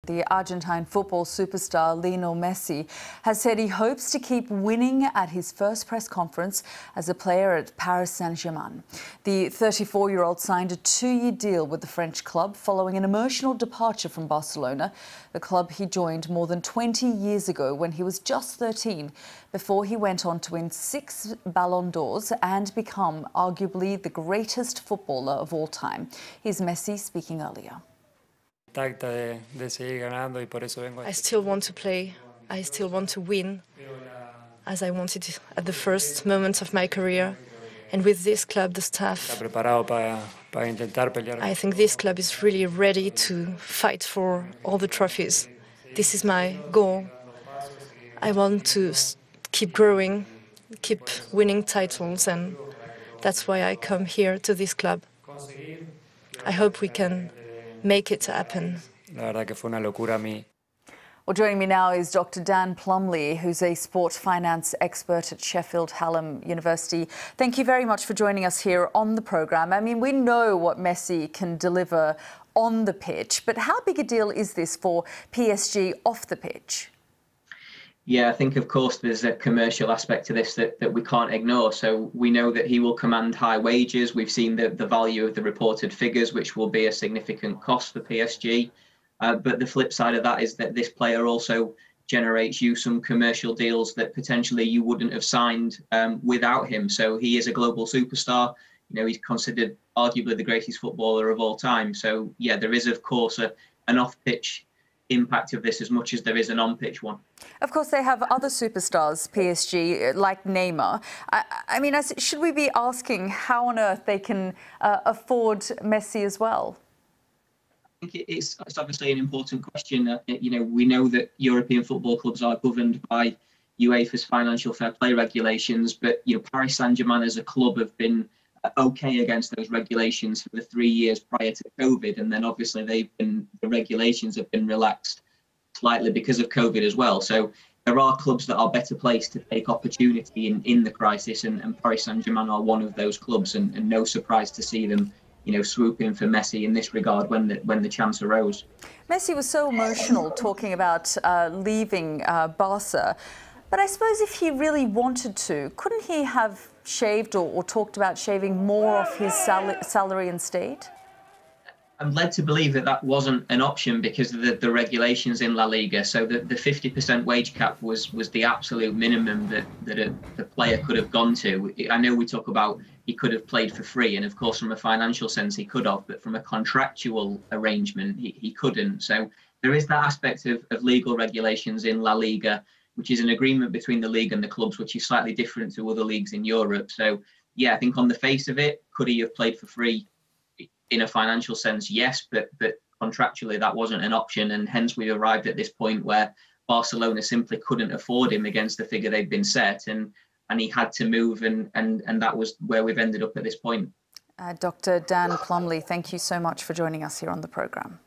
The Argentine football superstar Lionel Messi has said he hopes to keep winning at his first press conference as a player at Paris Saint-Germain. The 34-year-old signed a 2-year deal with the French club following an emotional departure from Barcelona, the club he joined more than 20 years ago when he was just 13, before he went on to win 6 Ballon d'Ors and become arguably the greatest footballer of all time. Here's Messi speaking earlier. I still want to play, I still want to win, as I wanted at the first moment of my career. And with this club, the staff, I think this club is really ready to fight for all the trophies. This is my goal. I want to keep growing, keep winning titles, and that's why I come here to this club. I hope we can make it happen. Well, joining me now is Dr. Dan Plumley, who's a sport finance expert at Sheffield Hallam University. Thank you very much for joining us here on the programme. I mean, we know what Messi can deliver on the pitch, but how big a deal is this for PSG off the pitch? Yeah, I think, of course, there's a commercial aspect to this that we can't ignore. So we know that he will command high wages. We've seen the value of the reported figures, which will be a significant cost for PSG. But the flip side of that is that this player also generates you some commercial deals that potentially you wouldn't have signed without him. So he is a global superstar. You know, he's considered arguably the greatest footballer of all time. So, yeah, there is, of course, an off-pitch impact of this as much as there is an on-pitch one. Of course, they have other superstars, PSG, like Neymar. I mean, should we be asking how on earth they can afford Messi as well? I think it's obviously an important question. You know, we know that European football clubs are governed by UEFA's financial fair play regulations, but you know, Paris Saint-Germain as a club have been okay against those regulations for the 3 years prior to COVID, and then obviously the regulations have been relaxed slightly because of COVID as well. So there are clubs that are better placed to take opportunity in the crisis, and Paris Saint-Germain are one of those clubs, and no surprise to see them, you know, swooping for Messi in this regard when the chance arose. Messi was so emotional talking about leaving Barca, but I suppose if he really wanted to, couldn't he have shaved or talked about shaving more off his salary instead? I'm led to believe that wasn't an option because of the regulations in La Liga. So the 50% wage cap was the absolute minimum that the player could have gone to. I know we talk about he could have played for free, and of course from a financial sense he could have, but from a contractual arrangement he couldn't. So there is that aspect of legal regulations in La Liga, which is an agreement between the league and the clubs, which is slightly different to other leagues in Europe. So yeah, I think on the face of it, could he have played for free? In a financial sense, yes, but contractually that wasn't an option, and hence we arrived at this point where Barcelona simply couldn't afford him against the figure they'd been set, and he had to move, and that was where we've ended up at this point. Dr. Dan Plumley, thank you so much for joining us here on the programme.